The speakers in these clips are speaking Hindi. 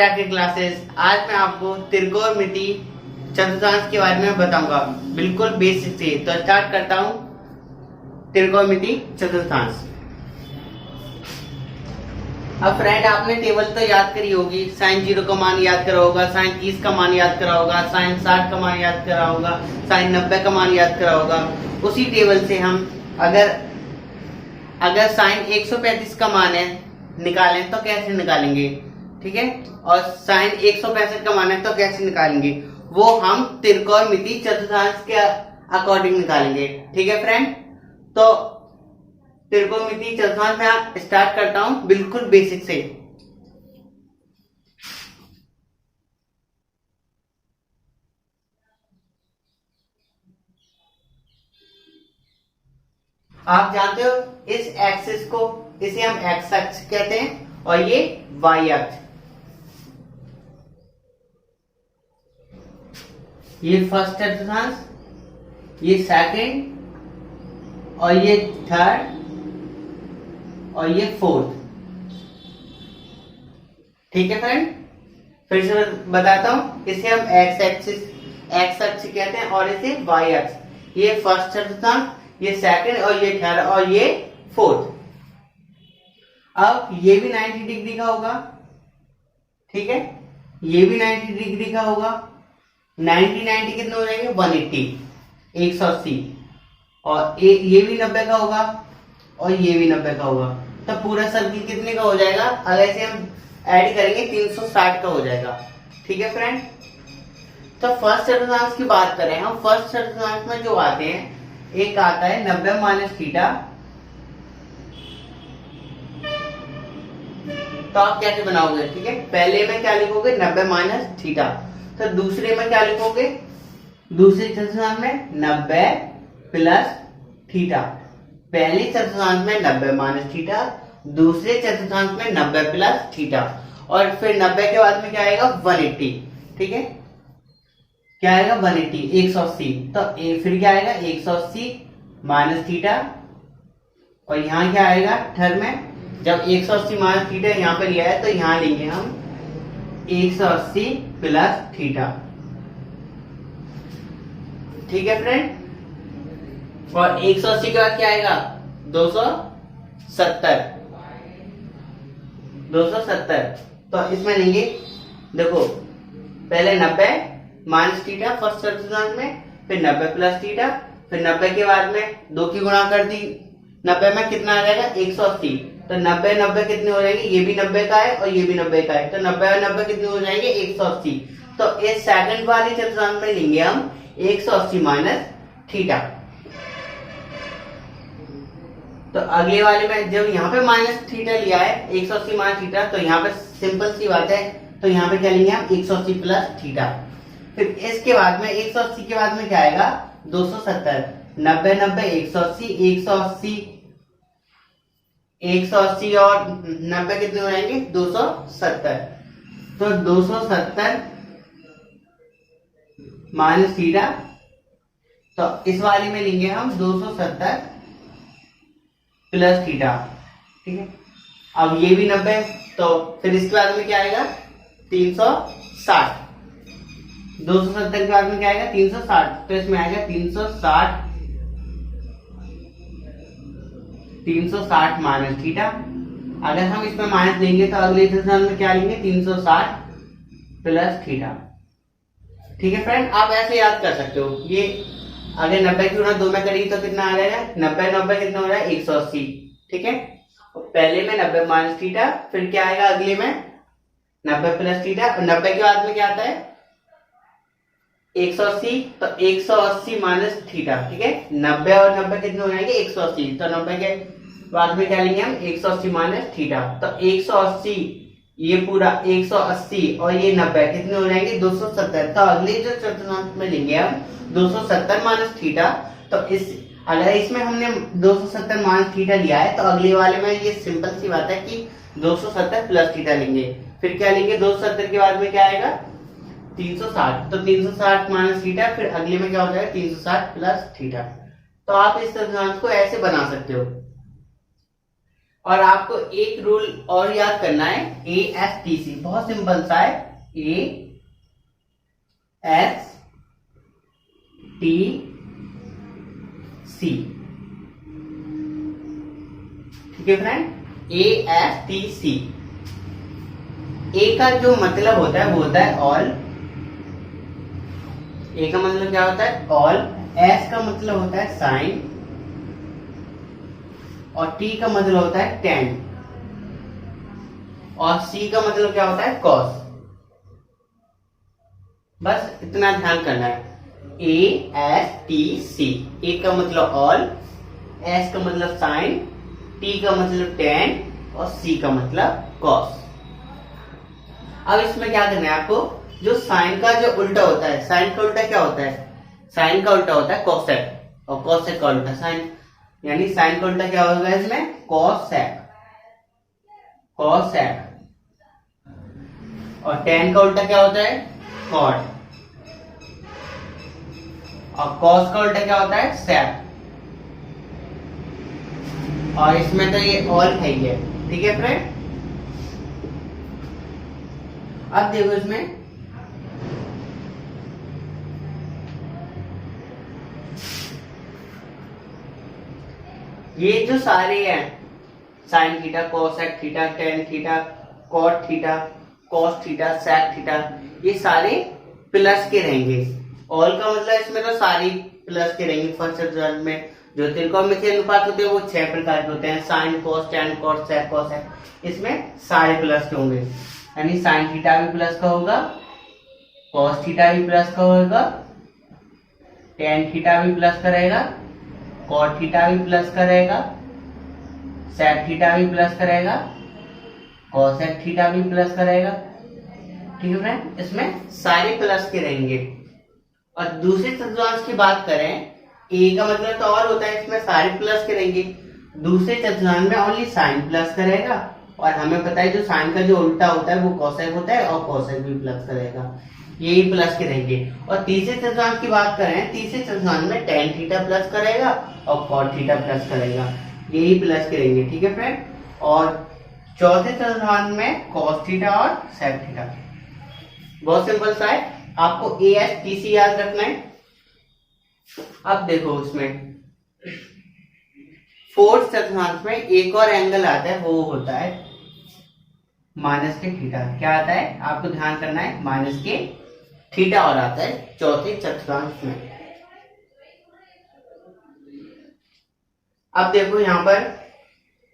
के क्लासेस। आज मैं आपको त्रिकोणमिति चतुर्थांश के बारे में बताऊंगा, बिल्कुल बेसिक से। तो स्टार्ट करता हूं। त्रिकोणमिति चतुर्थांश। अब फ्रेंड, आपने टेबल तो याद करी होगी। साइन 0 का मान याद करा होगा, साइन 30 का मान याद करा होगा, साइन 60 का मान याद करा होगा, साइन 90 का मान याद करा होगा। उसी टेबल से हम अगर साइन 135 का मान है निकालें तो कैसे निकालेंगे, ठीक है। और साइन 165 का मान है तो कैसे निकालेंगे, वो हम त्रिकोणमिति चतुर्थांश के अकॉर्डिंग निकालेंगे, ठीक है फ्रेंड। तो त्रिकोणमिति चतुर्थांश में स्टार्ट करता हूं बिल्कुल बेसिक से। आप जानते हो इस एक्सिस को, इसे हम एक्स अक्ष कहते हैं और ये वाई अक्ष। ये फर्स्ट चतुर्थांश, ये सेकंड और ये थर्ड और ये फोर्थ, ठीक है फ्रेंड। फिर से बताता हूं, इसे हम एक्स अक्ष कहते हैं और इसे वाई अक्ष। ये फर्स्ट चतुर्थांश, ये सेकंड और ये थर्ड और ये फोर्थ। अब ये भी 90 डिग्री का होगा, ठीक है। ये भी 90 डिग्री का होगा। 90 कितने हो जाएंगे, 180, 180। और ये भी 90 का होगा और ये भी 90 का होगा। तो पूरा सर्किल कितने का हो जाएगा, अगर इसे हम ऐड करेंगे 360 का हो जाएगा, ठीक है फ्रेंड। तो फर्स्ट चतुर्थांश की बात करें हम, फर्स्ट चतुर्थांश में जो आते हैं, एक आता है 90 माइनस थीटा। तो आप कैसे बनाओगे, ठीक है। पहले में क्या लिखोगे, 90 माइनस थीटा। तो दूसरे में क्या लिखोगे, दूसरे चतुर्थांश में 90 प्लस थीटा। पहले चतुर्थांश में 90 माइनस थीटा, दूसरे चतुर्थांश में 90 प्लस थीटा। और फिर 90 के बाद में क्या आएगा, 180, ठीक है। क्या आएगा, 180, 180। तो फिर क्या आएगा, 180 माइनस थीटा। और यहाँ क्या आएगा, थर्ड में जब 180 माइनस थीटा यहाँ पे लिया है तो यहाँ लेंगे हम 180 प्लस थीटा, ठीक है फ्रेंड। और 180 के बाद क्या आएगा, 270। तो इसमें लेंगे, देखो पहले 90 माइनस थीटा फर्स्ट चतुर्थांश में, फिर 90 प्लस थीटा, फिर 90 के बाद में 2 की गुणा कर दी। 90 में कितना आ जाएगा, 180। तो 90 कितने हो जाएंगे, ये भी 90 का है और ये भी 90 का है। तो 90 और 90 कितने हो जाएंगे, 180। तो इस सेकंड वाले चतुर्थांश में लेंगे हम 180 माइनस थीटा। तो अगले वाले में जब यहाँ पे माइनस थीटा लिया है, 180 माइनस थीटा, तो यहाँ पे सिंपल सी बात है, तो यहाँ पे क्या लेंगे हम, 180 प्लस थीटा। फिर इसके बाद में 180 के बाद में क्या आएगा, 270। 90 90 180, 180 और 90 कितने हो जाएंगे, 270। तो 270 माइनस थीटा। तो इस वाले में लेंगे हम 270 प्लस थीटा, ठीक है। अब ये भी 90, तो फिर इसके बाद में क्या आएगा, 360। 270 के बाद में क्या आएगा, 360। तो इसमें आएगा 360 माइनस थीटा। अगर हम इसमें माइनस लेंगे तो अगले चतुर्थांश में क्या लेंगे, 360 प्लस थीटा, ठीक है फ्रेंड। आप ऐसे याद कर सकते हो। ये अगर 90 की गुणा 2 में करेंगे तो कितना आ जाएगा, 90 कितना हो रहा है, 180, ठीक है। पहले में 90 माइनस थीटा, फिर क्या आएगा अगले में 90 प्लस थीटा। 90 के बाद में क्या आता है, 180। तो 180 माइनस थीटा, ठीक है। 90 और 90 कितने हो जाएंगे, 180। तो 90 के बाद में क्या लेंगे हम, 180 माइनस थीटा। तो 180, ये पूरा 180 और ये 90 कितने हो जाएंगे, 270। तो अगले जो चतुर्थांश में लेंगे हम 270 माइनस थीटा। तो अगर इसमें हमने 270 माइनस थीटा लिया है, तो अगले वाले में ये सिंपल सी बात है कि 270 प्लस थीटा लेंगे। फिर क्या लेंगे, 270 के बाद में क्या आएगा, 360। तो 360 माइनस थीटा, फिर अगले में क्या हो जाएगा, 360 प्लस थीटा। तो आप इस चतुर्थांश को ऐसे बना सकते हो। और आपको एक रूल और याद करना है, ASTC, बहुत सिंपल सा है, ASTC, ठीक है फ्रेंड, ASTC। ए का जो मतलब होता है वो होता है ऑल, ए का मतलब क्या होता है ऑल, एस का मतलब होता है साइन, और टी का मतलब होता है टेन, और सी का मतलब क्या होता है कॉस। बस इतना ध्यान करना है, ASTC। ए का मतलब ऑल, एस का मतलब साइन, टी का मतलब टेन, और सी का मतलब कॉस। अब इसमें क्या करना है आपको, जो साइन का जो उल्टा होता है, साइन का उल्टा क्या होता है, साइन का उल्टा होता है कोसेक, और कोसेक का उल्टा साइन, यानी साइन का उल्टा क्या होगा इसमें कोसेक, कोसेक। और टेन का उल्टा क्या होता है कॉट, और कॉस का उल्टा क्या होता है सेक। और इसमें तो ये ऑल है ही है, ठीक है फ्रेंड। अब देखो इसमें ये जो सारे हैं, sine theta, cosec theta, tan theta, cot theta, cos theta, sec theta, ये सारे प्लस के रहेंगे। ऑल का मतलब इसमें तो सारी प्लस के रहेंगे। फर्स्ट रिजल्ट में जो त्रिकोणमितीय अनुपात होते हैं वो 6 प्रकार के होते हैं, साइन, कोस, टेन, कॉट, सेक, कोसेक, इसमें सारे प्लस के होंगे। यानी साइन थीटा भी प्लस का होगा, कॉस थीटा भी प्लस का होगा, टेन थीटा भी प्लस का रहेगा, कॉट थीटा भी प्लस का रहेगा, सेक थीटा भी प्लस का रहेगा, कोसेक थीटा भी प्लस का रहेगा, ठीक है फ्रेंड। इसमें सारे प्लस के रहेंगे। और दूसरे चतुर्थांश की बात करें, ए का मतलब तो और होता है, इसमें सारे प्लस के रहेंगे। दूसरे चतुर्थांश में ओनली साइन प्लस का रहेगा, और हमें पता है जो साइन का जो उल्टा होता है वो कोसेक होता है, और कोसेक भी प्लस का रहेगा, यही प्लस के रहेंगे। और तीसरे चतुर्थांश की बात करें, तीसरे चतुर्थांश में टेन थीटा प्लस का रहेगा और कॉट थीटा प्लस का रहेगा, यही प्लस के रहेंगे, ठीक है फ्रेंड। और चौथे चतुर्थांश में कॉस थीटा और सेक थीटा। बहुत सिंपल सा है, आपको ASTC याद रखना है। अब देखो इसमें फोर्थ चतुर्थांश में एक और एंगल आता है, वो होता है माइनस के थीटा। क्या आता है आपको ध्यान करना है, माइनस के थीटा और आता है चौथे चतुर्थांश में। अब देखो यहाँ पर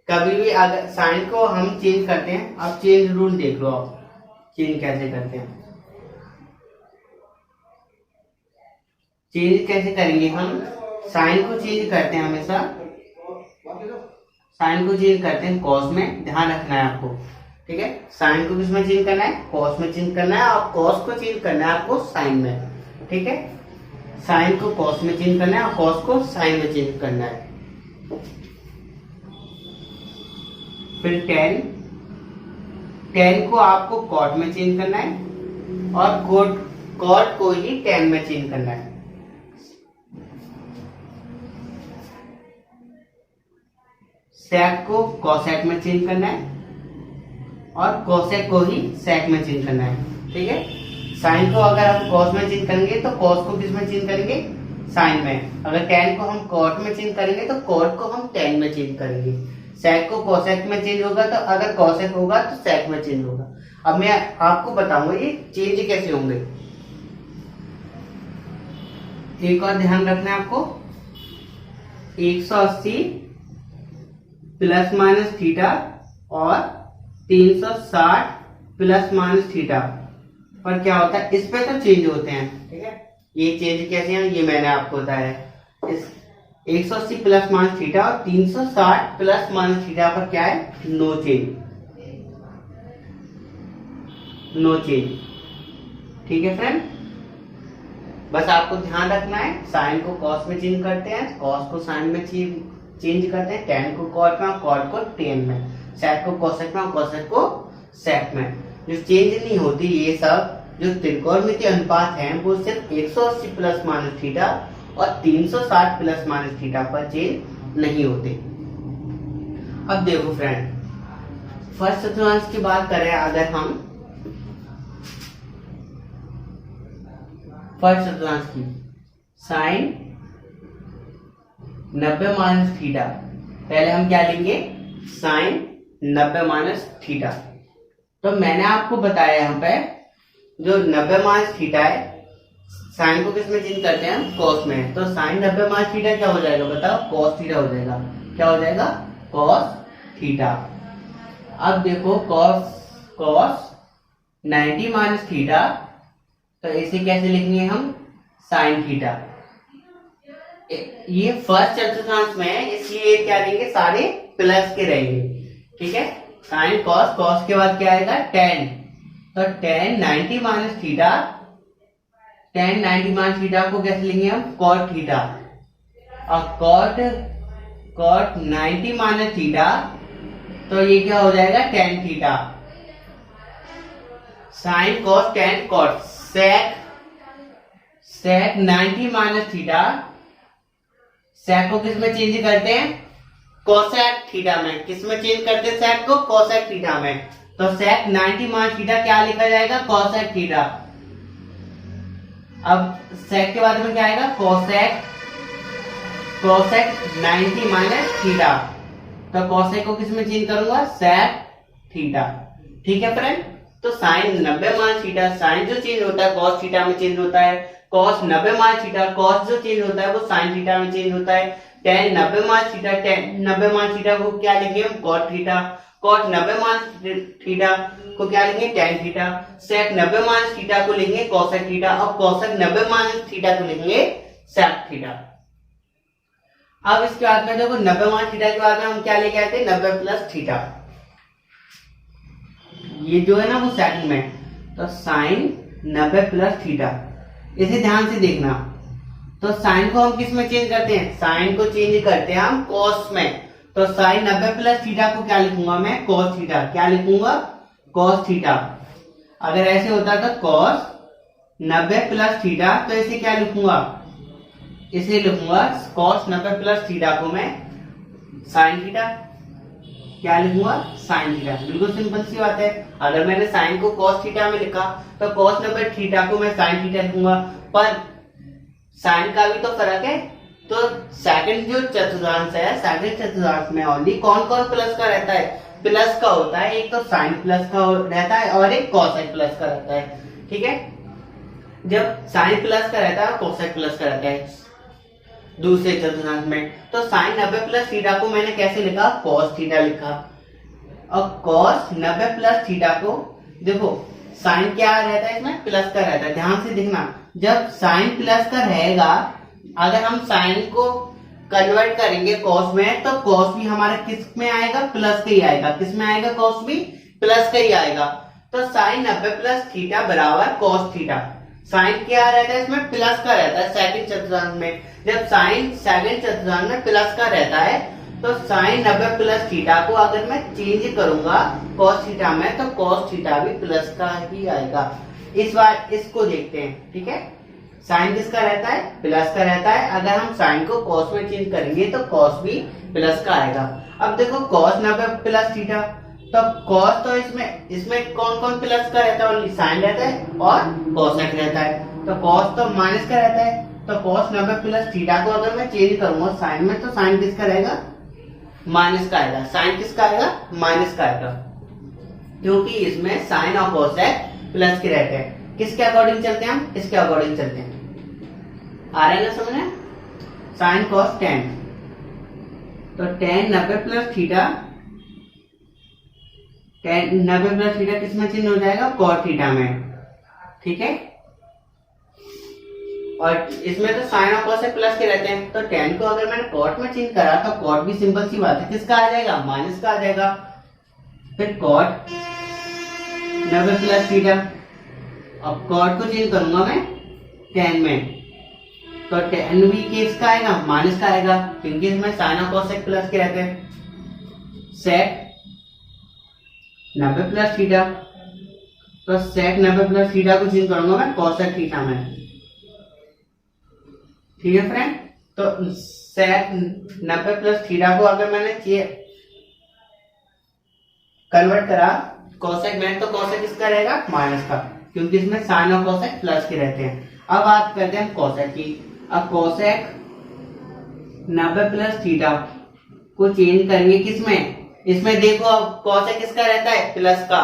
कभी भी अगर साइन को हम चेंज करते हैं, अब चेंज रूल देख लो, आप चेंज कैसे करते हैं। चेंज कैसे करेंगे हम, साइन को चेंज करते हैं हमेशा, साइन को चेंज करते हैं कॉस में, ध्यान रखना है आपको, ठीक है। साइन को किस में चेंज करना है, कॉस में चेंज करना है, और कॉस को चेंज करना है आपको साइन में, ठीक है। साइन को कॉस में चेंज करना है और कॉस को साइन में चेंज करना है। फिर टेन, टेन को आपको कॉट में चेंज करना है, और कॉट को ही टेन में चेंज करना है। सेक को कोसेक में चेंज करना है, और कोसेक को ही सेक में चेंज करना है, ठीक है। साइन को अगर हम कॉस में चेंज करेंगे तो कॉस को किस में चेंज करेंगे, साइन में। अगर टेन को हम कॉट में चेंज करेंगे तो कॉट को हम टेन में चेंज करेंगे। सेक को कोसेक में चेंज होगा, तो अगर कोसेक होगा तो सेक में चेंज होगा। अब मैं आपको बताऊंगा ये चेंज कैसे होंगे। एक और ध्यान रखना है आपको, 180 प्लस माइनस थीटा और 360 प्लस माइनस थीटा पर क्या होता है, इस पे तो चेंज होते हैं, ठीक है। ये चेंज कैसे हैं ये मैंने आपको बताया। इस 180 प्लस माइनस थीटा और 360 प्लस माइनस थीटा पर क्या है, नो चेंज, नो चेंज, ठीक है फ्रेंड। बस आपको ध्यान रखना है, साइन को कॉस में चेंज करते हैं, कॉस को साइन में चेंज करते हैं, टेन को कॉट में, कॉट को टेन में, सेक को कोसेक में, कोसेक को सेक में। जो चेंज नहीं होती ये सब जो त्रिकोणमितीय अनुपात हैं वो सिर्फ 180 प्लस माइनस थीटा और 360 प्लस माइनस थीटा पर चेंज नहीं होते। अब देखो फ्रेंड, फर्स्ट चतुर्थांश की बात करें अगर हम फर्स्ट चतुर्थांश की, साइन 90 माइनस थीटा, पहले हम क्या लेंगे, साइन 90 माइनस थीटा। तो मैंने आपको बताया यहाँ पे जो 90 माइनस थीटा है, साइन को किस में चेंज करते हैं हम, कॉस में। तो साइन 90 माइनस थीटा क्या हो जाएगा बताओ, कॉस थीटा हो जाएगा। क्या हो जाएगा, कॉस थीटा। अब देखो कॉस 90 माइनस थीटा, तो इसे कैसे लिखेंगे हम, साइन थीटा। ये फर्स्ट चतुर्थांश में है इसलिए क्या लेंगे, सारे प्लस के रहेंगे, ठीक है। साइन कॉस, कॉस के बाद क्या आएगा, टेन। तो tan 90 minus theta, tan 90 minus theta को कैसे लेंगे हम, कॉट थीटा। और कॉट 90 माइनस थीटा, तो ये क्या हो जाएगा, tan theta. Sign cos tan cot, sec 90 minus theta, sec को किस में चेंज करते हैं, कोसेक थीटा में। किस में चेंज करते हैं सेक को, कोसेक थीटा में। तो सेक 90 माइनस थीटा क्या लिखा जाएगा, कोसेक थीटा। अब सेक के बाद में क्या आएगा, कोसेक 90 माइनस थीटा। तो कोसेक को किस में चेंज करूंगा, सेक थीटा, ठीक है फ्रेंड। तो साइन 90 माइनस थीटा, साइन जो चेंज होता है कॉस थीटा में चेंज होता है। कॉस 90 माइनस थीटा, कॉस जो चेंज होता है वो साइन थीटा में चेंज होता है। Tan 90 minus theta, tan 90 minus theta को क्या लिखेंगे हम, cot theta. Cot 90 minus theta को क्या लेंगे, tan theta. Sec 90 minus theta को लेंगे कोसेक थीटा, और कोसेक 90 माइनस थीटा को लेंगे सेक थीटा। अब इसके बाद में देखो 90 माइनस थीटा के बाद में हम क्या लेके आए थे, 90 प्लस थीटा। ये जो है ना वो सेकंड में, तो साइन 90 प्लस थीटा, इसे ध्यान से देखना। तो साइन को हम किस में चेंज करते हैं, साइन को चेंज करते हैं हम कॉस में। तो साइन 90 प्लस थीटा को क्या लिखूंगा मैं, कॉस थीटा। क्या लिखूंगा, कॉस थीटा। अगर ऐसे होता तो कॉस 90 प्लस थीटा, तो इसे क्या लिखूंगा, इसे लिखूंगा कॉस 90 प्लस थीटा को मैं साइन थीटा। क्या लिखूंगा, साइन थीटा। बिल्कुल सिंपल सी बात है। अगर मैंने साइन को कॉस थीटा में लिखा तो कॉस 90 थीटा को मैं साइन थीटा लिखूंगा। पर साइन का भी तो फर्क है। तो सेकंड जो चतुर्थांश है, सेकंड चतुर्थांश में ओनली कौन कौन प्लस का रहता है, प्लस का होता है। एक तो साइन प्लस का रहता है और एक कोसाइन प्लस का रहता है, ठीक है। जब साइन प्लस का रहता है, कोसाइन प्लस का रहता है दूसरे चतुर्थांश में। तो साइन 90 प्लस थीटा को मैंने कैसे लिखा, कॉस थीटा लिखा। और कॉस 90 प्लस थीटा को देखो, साइन क्या रहता है इसमें, प्लस का रहता है। ध्यान से देखना, जब साइन प्लस का रहेगा, अगर हम साइन को कन्वर्ट करेंगे कॉस में, तो कॉस भी हमारा किस में आएगा, प्लस का ही आएगा। किस में आएगा, कॉस भी प्लस का ही आएगा। तो साइन 90 प्लस थीटा बराबर कॉस थीटा। साइन क्या रहता है इसमें, प्लस का रहता है सेकंड चतुर्थांश में। जब साइन सेकंड चतुर्थांश में प्लस का रहता है, तो साइन 90 प्लस थीटा को अगर मैं चेंज करूंगा कॉस थीटा में, तो कॉस थीटा भी प्लस का ही आएगा। इस बार इसको देखते हैं, ठीक है। साइन किसका रहता है, प्लस का रहता है। अगर हम साइन को कॉस में चेंज करेंगे तो कॉस भी प्लस का आएगा। अब देखो कॉस 90 प्लस थीटा, तो कॉस तो इसमें कौन कौन प्लस का रहता है, ओनली साइन रहता है और कोसेक रहता है। तो कॉस तो माइनस का रहता है। तो कॉस 90 प्लस थीटा को अगर मैं चेंज करूंगा साइन में, तो साइन किसका रहेगा, माइनस का आएगा। साइन किसका आएगा, माइनस का आएगा, क्योंकि इसमें साइन और कोसेक प्लस के रहते हैं। किसके अकॉर्डिंग चलते हैं हम, इसके अकॉर्डिंग चलते हैं। आ रहा है ना समझ में, साइन कॉस टेन, तो tan 90 plus theta, tan 90 plus theta किस में चेंज हो जाएगा, कॉट थीटा में, ठीक है। और इसमें तो साइन और कॉस प्लस के रहते हैं। तो टेन को अगर मैंने कॉट में चेंज करा, तो कॉट भी सिंपल सी बात है, किसका आ जाएगा, माइनस का आ जाएगा। फिर कॉट 90 प्लस थीटा, अब कॉट को चेंज करूंगा मैं टेन में, तो टेन भी किसका आएगा, माइनस का आएगा, क्योंकि इसमें साइन और कॉसेक प्लस के रहते हैं। सेक 90 प्लस थीटा, तो सेक 90 प्लस थीटा को चेंज करूंगा मैं कॉसेक थीटा में, ठीक है फ्रेंड। तो सेक 90 प्लस थीटा को अगर मैंने कन्वर्ट करा कोसेक में, तो कोसेक किसका रहेगा, माइनस का, क्योंकि इसमें साइन और कोसेक प्लस के रहते हैं। अब बात करते हैं कोसेक की। अब कोसेक 90 प्लस थीटा को चेंज करेंगे किसमें, इसमें देखो अब कोसेक किसका रहता है, प्लस का,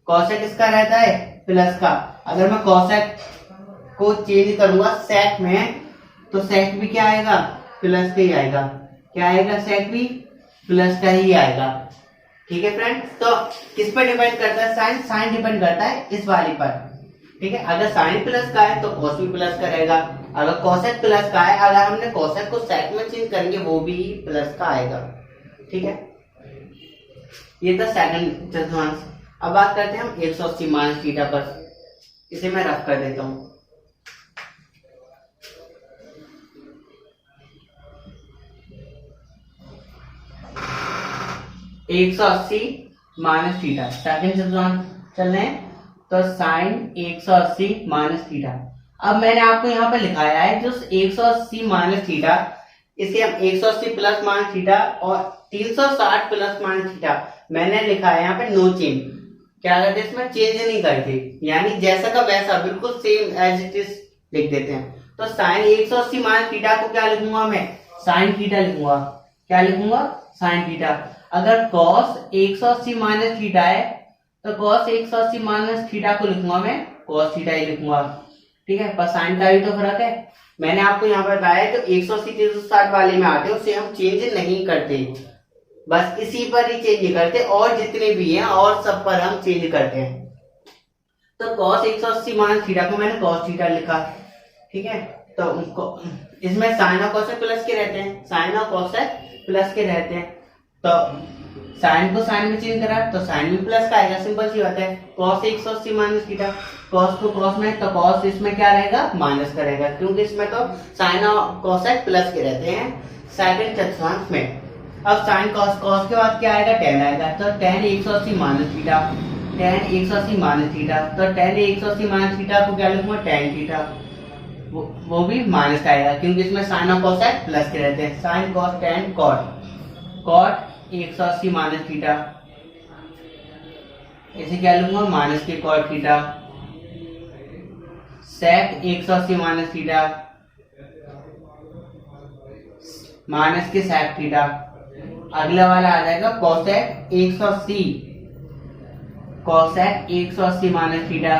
कोसेक किसका रहता है, प्लस का। अगर मैं कोसेक को चेंज करूंगा सेक में, तो सेक भी क्या आएगा, प्लस का ही आएगा। क्या आएगा, सेक भी प्लस का ही आएगा। ठीक है फ्रेंड, तो किस पर डिपेंड करता है, साइन, साइन डिपेंड करता है इस वाली पर। ठीक है, अगर साइन प्लस का है तो कोस भी प्लस का रहेगा, अगर कोसेक प्लस का है, अगर हमने कोसेक को सेक में चेंज करेंगे वो भी प्लस का आएगा। ठीक है, ये था सेकंड चतुर्थांश। अब बात करते हैं हम 180 माइनस थीटा पर। इसे मैं रफ कर देता हूं। एक सौ अस्सी माइनस थीटा, सेकंड चतुर्थांश चल रहे हैं, तो साइन 180 माइनस थीटा। अब मैंने आपको यहाँ पे लिखाया है जो 180 माइनस थीटा, इसे हम 180 प्लस माइनस थीटा और 360 प्लस माइनस थीटा मैंने लिखा है यहाँ पे नो चेंज। क्या करते हैं, इसमें चेंज नहीं करते, यानी जैसा का वैसा बिल्कुल सेम एज इट इज लिख देते हैं। तो साइन 180 माइनस थीटा को क्या लिखूंगा मैं, साइन थीटा लिखूंगा। क्या लिखूंगा, साइन थीटा। अगर कॉस 180 माइनस थीटा है तो कॉस 180 माइनस थीटा को लिखूंगा मैं कॉस थीटा ही लिखूंगा। ठीक है, पर साइन का भी तो फर्क है। मैंने आपको यहाँ पर बताया जो 180 360 वाले में आते हैं उसे हम चेंज नहीं करते, बस इसी पर ही चेंज करते, और जितने भी हैं और सब पर हम चेंज करते हैं। तो कॉस 180 माइनस थीटा को मैंने कॉस थीटा लिखा। ठीक है, तो इसमें साइन और कोसेक प्लस के रहते हैं, साइन और कोसेक प्लस के रहते हैं, तो साइन को साइन में चेंज करा तो साइन भी प्लस का आएगा, सिंपल सी बात है। कॉस 180 माइनस थीटा, कॉस को कॉस में, तो कॉस इसमें क्या रहेगा, माइनस का रहेगा, क्योंकि इसमें तो साइन और कोसेक प्लस के रहते हैं सेकंड चतुर्थांश में। अब साइन कॉस, कॉस के बाद क्या आएगा, टेन आएगा, तो ten 180 minus theta, ten 180 minus theta, तो टेन 180 माइनस थीटा को क्या लिखूंगा, टेन थीटा, वो भी माइनस का आएगा, क्योंकि इसमें साइन और कोसेक प्लस के रहते हैं। Sine cos tan cot, cot 180 minus theta, इसे क्या लूंगा, माइनस के cot theta. Sec 180 minus theta, minus के सेक थीटा। अगला वाला आ जाएगा कोसेक 180, कोसेक 180 माइनस थीटा,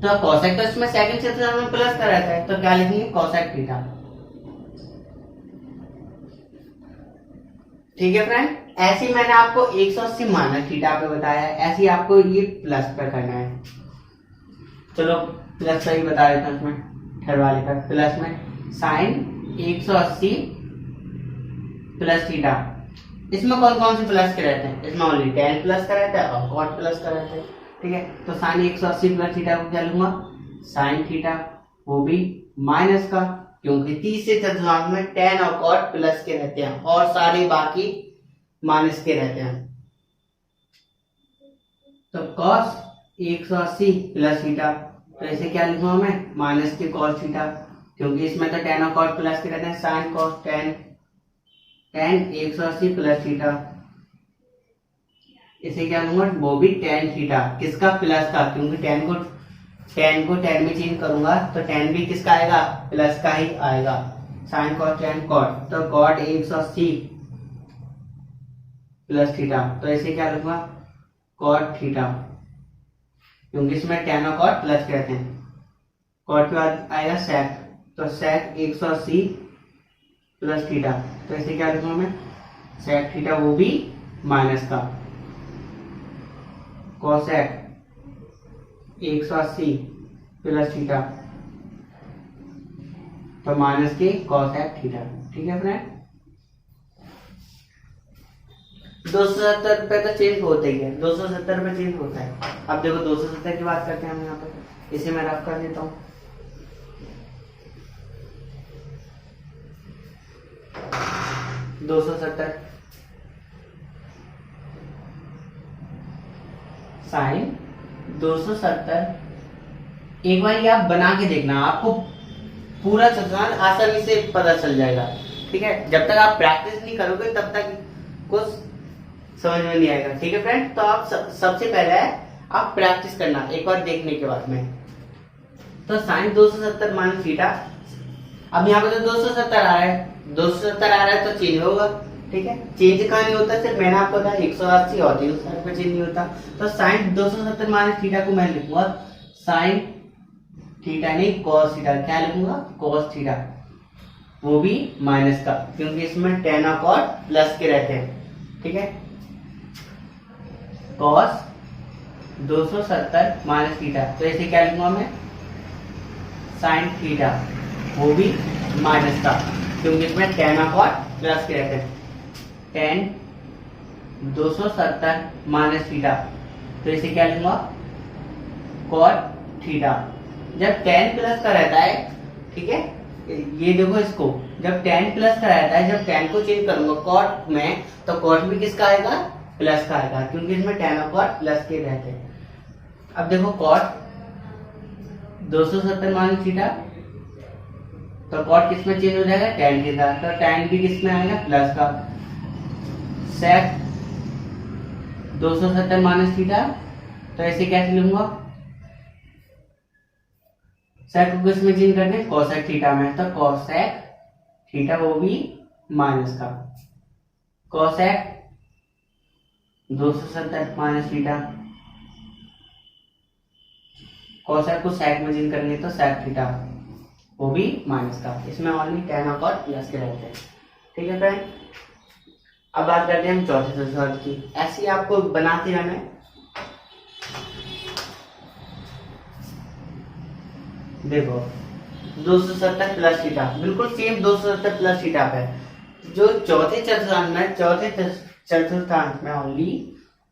तो कोसेक तो इसमें सेकंड चतुर्थांश में प्लस का रहता है, तो क्या लिखेंगे, कोसेक थीटा। ठीक है फ्रेंड, ऐसे ही मैंने आपको 180 माइनस थीटा पे बताया है, ऐसे ही आपको ये प्लस पे करना है। चलो प्लस सही बता देता हूं, इसमें थर्ड वाले पर प्लस में साइन 180 प्लस थीटा। इसमें कौन कौन से प्लस के रहते हैं, इसमें ओनली टेन प्लस का रहता है और कॉट प्लस का रहता है। ठीक है, तो साइन 180 प्लस थीटा को क्या लूंगा, साइन थीटा, वो भी माइनस का, क्योंकि तीसरे चतुर्थांश में टेन और कॉट प्लस के रहते हैं और सारे बाकी माइनस के रहते हैं। तो कॉस 180 प्लस थीटा, तो इसे क्या लिखूंगा मैं, माइनस के कॉस थीटा, क्योंकि इसमें तो टेन और कॉट प्लस के रहते हैं। Sine cos ten, ten 180 plus theta, इसे क्या लूंगा, वो भी टेन थीटा, किसका, प्लस का, क्योंकि टेन को टेन में चेंज करूंगा तो टेन भी किसका आएगा, प्लस का ही आएगा। साइन कॉस टेन कॉट, तो कॉट 180 प्लस थीटा, तो इसे क्या लिखूंगा, कॉट थीटा, क्योंकि इसमें टेन और कॉट प्लस के रहते हैं। कॉट के बाद आएगा सेक, तो सेक 180 प्लस थीटा, तो इसे क्या लिखूंगा मैं, सेक थीटा, वो भी माइनस का। कोसेक 180 प्लस थीटा, तो माइनस के कोसेक थीटा। ठीक है फ्रेंड, 270 रुपए तो चेंज होता ही है, 270 रुपए चेंज होता है। अब देखो 270 की बात करते हैं हम यहाँ पे, इसे मैं रफ कर देता हूँ। साइन 270, एक बार ये आप बना के देखना, आपको पूरा चतुर्थांश आसानी से पता चल जाएगा। ठीक है, जब तक आप प्रैक्टिस नहीं करोगे तब तक कुछ समझ में नहीं आएगा। ठीक है फ्रेंड, तो आप सबसे पहले है आप प्रैक्टिस करना एक बार देखने के बाद में। तो साइन 270 माइनस थीटा, अब यहाँ पे तो 270 आ रहा है, 270 आ रहा है तो चेंज होगा। ठीक है, चेंज कहाँ नहीं होता, सिर्फ मैंने आपको कहा 180 और 360 पे चेंज नहीं होता। तो साइन 270 माइनस थीटा को मैं लिखूंगा साइन थीटा नहीं कॉस थीटा। क्या लिखूंगा, कॉस थीटा, वो भी माइनस का, क्योंकि इसमें टेन और कॉट प्लस के रहते हैं। ठीक है, कॉस 270 माइनस थीटा, तो ऐसे क्या लिखूंगा मैं, साइन थीटा, वो भी माइनस का, क्योंकि इसमें टेन और कॉट प्लस के रहते हैं। टेन 270 माइनस थीटा, तो इसे क्या लिखूंगा, कॉट थीटा। जब टेन प्लस का रहता है, ठीक है, ये देखो इसको, जब टेन प्लस का रहता है, जब टेन को चेंज करूंगा कॉट में, तो कॉट भी किसका आएगा, प्लस का आएगा, क्योंकि इसमें टेन और कॉट प्लस के रहते हैं। अब देखो कॉट 270 माइनस थीटा, तो कॉट किस में चेंज हो जाएगा, टेन थीटा, तो टेन भी किस में आएगा, प्लस का। सेक 270 माइनस थीटा, तो ऐसे कैसे लूंगा, सेक को किस में चेंज करने, कोसेक थीटा में, तो कोसेक थीटा वो भी माइनस का। कोसेक 270 माइनस थीटा, कोसेक को सेक में चेंज करेंगे तो सेक थीटा वो भी माइनस का। इसमें ओनली टेन और कॉट प्लस के रहते हैं। ठीक है फ्रेंड, अब बात करते हैं हम चौथे सवाल की। ऐसे ही आपको बनाते रहना है। देखो 270 प्लस थीटा, बिल्कुल सेम 270 प्लस थीटा है। जो चौथे चतुर्थांश में ओनली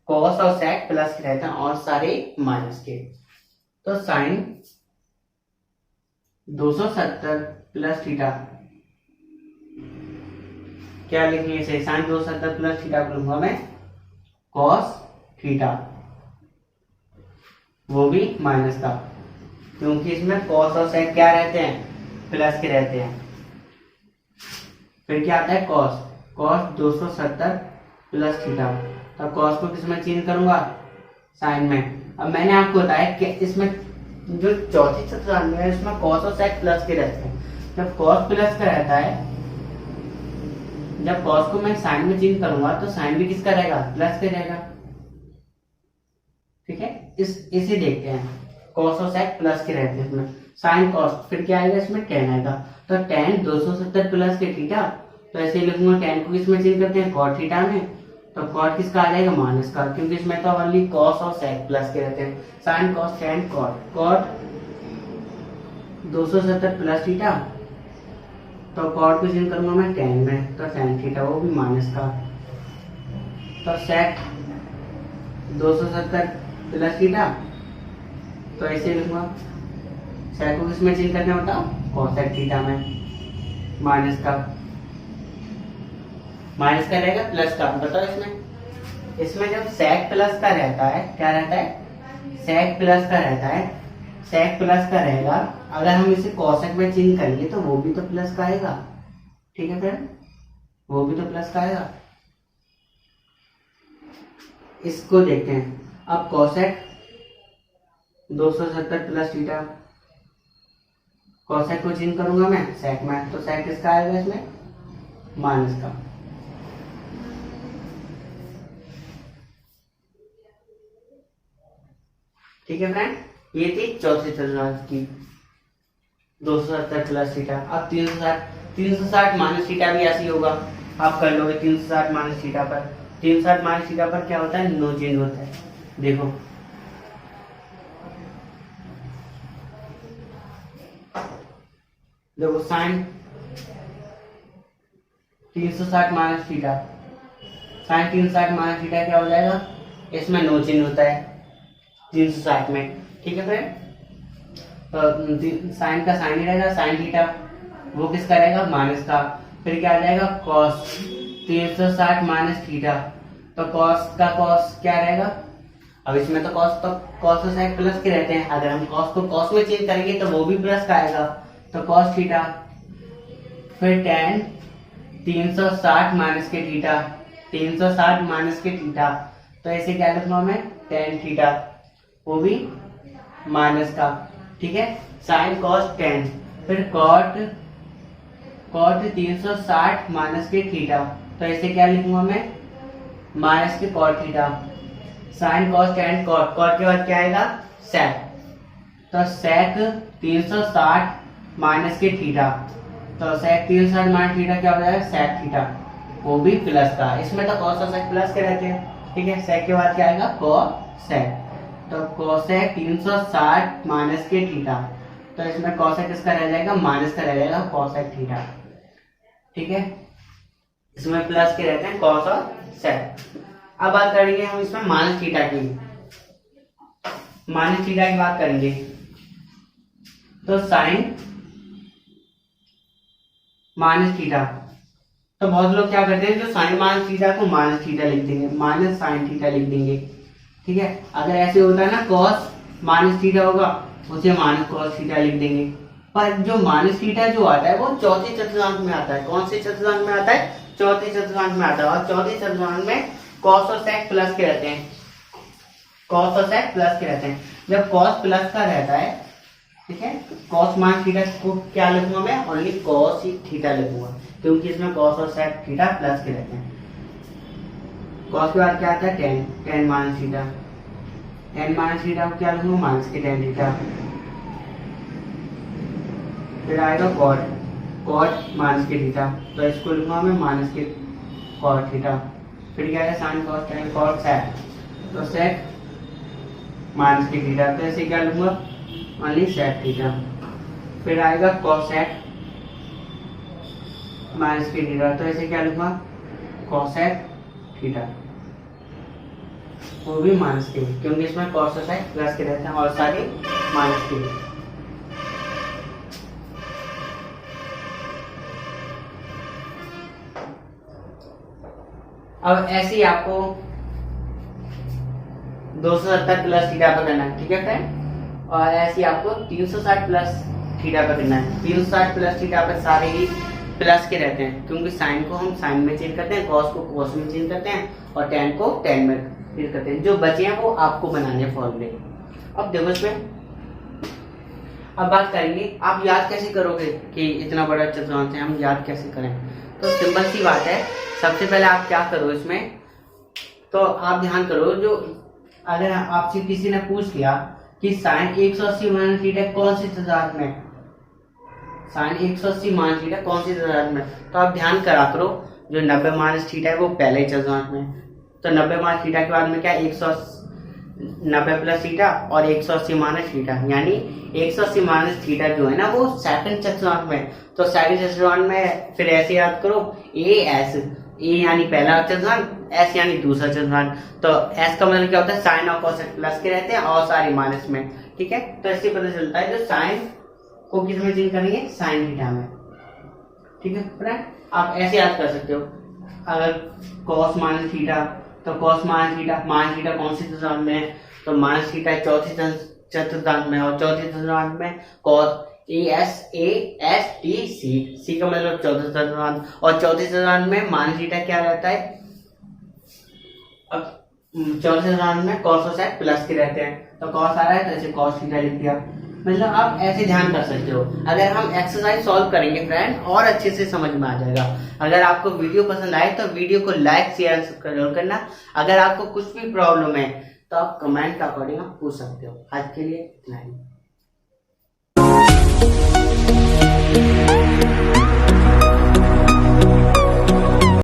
कॉस और सेक प्लस के रहते हैं और सारे माइनस के। तो साइन 270 प्लस थीटा, क्या लिखेंगे इसे, साइन 270 प्लस थीटा को लूंगा मैं कॉस थीटा, वो भी माइनस का, क्योंकि इसमें कॉस और सेक क्या रहते हैं, प्लस के रहते हैं। फिर क्या आता है कॉस, कॉस 270 प्लस थीटा, तो कॉस को किसमें चेंज करूंगा, साइन में। अब मैंने आपको बताया कि इसमें जो चौथी चतुर्थांश है इसमें कॉस और सेक प्लस के रहते हैं। जब कॉस प्लस का रहता है, जब कॉस को मैं साइन में चेंज करूंगा तो साइन भी किसका रहेगा, प्लस का रहेगा। ठीक है, इसे देखते हैं, कॉस और सेक प्लस के रहते हैं इसमें, साइन कॉस, फिर क्या आएगा इसमें टेन आएगा, तो टेन 270 प्लस के थीटा, तो ऐसे ही लिखूंगा, टेन को किसमें चेंज करते हैं, कॉट थीटा में, तो कॉट किसका आ जाएगा, माइनस का, क्योंकि इसमें तो ओनली कॉस और सेक प्लस के रहते हैं। Sine cos tan cot, cot 270 plus theta, तो कॉट को चेंज करूंगा मैं टेन में, तो टेन थीटा वो भी माइनस का। तो सेक 270 प्लस थीटा, तो ऐसे लिखूंगा, सेक को किसमें चेंज करना बताओ, कोसेक थीटा में, माइनस का, माइनस का रहेगा प्लस का। बताओ इसमें जब सेक प्लस का रहता है, क्या रहता है, सेक प्लस का रहता है, सेक प्लस का रहेगा, अगर हम इसे कोसेक में चेंज करेंगे तो वो भी तो प्लस का आएगा। ठीक है फ्रेंड, वो भी तो प्लस का आएगा। इसको देखते हैं, अब कोसेक 270 प्लस थीटा, कोसेक को चेंज करूंगा मैं सेक में, तो सेक किसका आएगा इसमें, माइनस का। ठीक है फ्रेंड, ये थी चौथी चतुर्थांश की 270 प्लस थीटा। अब 360 माइनस थीटा भी ऐसी होगा, आप कर लोगे 360 माइनस थीटा पर। 360 माइनस थीटा पर क्या होता है, नो चेंज होता है। देखो sine 360 minus theta, sine 360 minus theta क्या हो जाएगा, इसमें नो चेंज होता है 360 में। ठीक है फ्रेंड, तो साइन का साइन ही रहेगा, साइन थीटा वो किसका रहेगा, माइनस का। फिर क्या आ जाएगा, कॉस 360 माइनस थीटा, तो कॉस का कॉस क्या रहेगा, अब इसमें तो कॉस और साइन प्लस के रहते हैं, अगर हम कॉस को कॉस में चेंज करेंगे तो वो भी प्लस का आएगा, तो कॉस थीटा। फिर टेन 360 माइनस के थीटा, 360 माइनस के थीटा, तो ऐसे क्या लिखूंगा मैं टेन थीटा, वो भी माइनस का, ठीक है। साइन कॉस टेन, फिर कॉट 360 माइनस के थीटा, तो ऐसे क्या लिखूंगा मैं माइनस के cot theta. Sign cos tan cot, cot के बाद क्या आएगा सेक, तो सेक 360 माइनस के थीटा, तो सेक 360 माइनस थीटा क्या हो जाएगा सेक थीटा, वो भी प्लस का। इसमें तो कॉस और सेक प्लस के रहते हैं, ठीक है। सेक के बाद क्या आएगा कॉसेक, तो कॉसेक 360 माइनस के थीटा, तो इसमें कॉसेक किसका रह जाएगा माइनस का रह जाएगा कॉसेक थीटा, ठीक है। इसमें प्लस के रहते हैं कॉस और सेक। अब बात करेंगे हम इसमें माइनस थीटा की, माइनस थीटा की बात करेंगे, तो साइन माइनस थीटा, तो बहुत लोग क्या करते हैं जो साइन माइनस थीटा को माइनस थीटा लिख देंगे, माइनस साइन थीटा लिख देंगे, ठीक है। अगर ऐसे होता है ना कॉस माइनस थीटा होगा, उसे माइनस कॉस थीटा लिख देंगे। पर जो माइनस थीटा जो आता है वो चौथे चतुर्थांश में आता है। कौन से चतुर्थांश में आता है? चौथे चतुर्थांश में आता है। और चौथे चतुर्थांश में कॉस और सेक प्लस के रहते हैं, कॉस और सेक प्लस के रहते हैं। जब कॉस प्लस का रहता है, ठीक है, कॉस माइनस थीटा को क्या लिखूंगा मैं ओनली कॉस ही थीटा लिखूंगा, क्योंकि इसमें कॉस और सेक थीटा प्लस के रहते हैं। कॉस के बाद क्या आता है ten, ten minus theta, ten minus theta को क्या लिखूंगा माइनस के टेन थीटा। फिर आएगा कॉट, कॉट माइनस के थीटा, तो इसको लिखूंगा मैं माइनस के कॉट थीटा। फिर क्या है sine cos tan cot sec, तो सेक माइनस के थीटा, तो ऐसे क्या लिखूंगा ओनली सेक थीटा। फिर आएगा कॉसेक माइनस के थीटा, तो ऐसे क्या लिखूंगा कॉसेक थीटा, वो भी माइनस के, क्योंकि इसमें कॉस और सेक प्लस के रहते हैं और सारे माइनस के। अब ऐसे ही आपको 270 प्लस थीटा पर करना है, ठीक है फ्रेंड। और ऐसे ही आपको 360 प्लस थीटा पर करना है। 360 प्लस थीटा पर सारे ही प्लस के रहते हैं, क्योंकि साइन को हम साइन में चेंज करते हैं, कॉस को कॉस में चेंज करते हैं और टेन को टेन में चेंज करते हैं। जो बचे हैं वो आपको बनाने हैं फॉर्मूले। अब देखो इसमें अब बात करेंगे आप याद कैसे करोगे कि इतना बड़ा चतुर्थांश है, हम याद कैसे करें। तो सिंपल सी बात है, सबसे पहले आप क्या करो इसमें, तो आप ध्यान करो, जो अगर आपसे किसी ने पूछ लिया कि साइन 180 माइनस थीटा कौन सी चतुर्थांश में, साइन 180 माइनस थीटा कौन सी चतुर्थांश में, तो आप ध्यान करा करो जो 90 माइनस थीटा है वो पहले चतुर्थांश में। तो 90 माइनस थीटा के बाद में क्या 190 प्लस थीटा और 180 माइनस थीटा, यानी 180 माइनस थीटा जो है ना वो सेकंड चतुर्थांश में। तो सेकंड चतुर्थांश में फिर ऐसे याद करो ए एस, ए यानी पहला चतुर्थांश, एस यानी दूसरा चतुर्थांश। तो एस का मतलब क्या होता है साइन और कोसेक प्लस के रहते हैं और सारे माइनस में, ठीक है। तो इससे पता चलता है जो साइन को किस में चेंज करेंगे साइन थीटा में, ठीक है फ्रेंड। आप ऐसे याद कर सकते हो, अगर कॉस माइनस थीटा, तो कॉस माइनस थीटा कौन सी चतुर्थांश में है, तो माइनस थीटा चौथे चतुर्थांश में, और चौथे चतुर्थांश में cos A S T C, C का मतलब चौथे चतुर्थांश, और चौथे चतुर्थांश में माइनस थीटा क्या रहता है, अब चौथे चतुर्थांश में कॉस और सेक प्लस के रहते हैं। तो कॉस आ रहा है तो ऐसे कॉस थीटा लिख दिया। मतलब आप ऐसे ध्यान कर सकते हो। अगर हम एक्सरसाइज सॉल्व करेंगे फ्रेंड और अच्छे से समझ में आ जाएगा। अगर आपको वीडियो पसंद आए तो वीडियो को लाइक शेयर जरूर करना। अगर आपको कुछ भी प्रॉब्लम है तो आप कमेंट का अकॉर्डिंग आप पूछ सकते हो। आज के लिए इतना ही।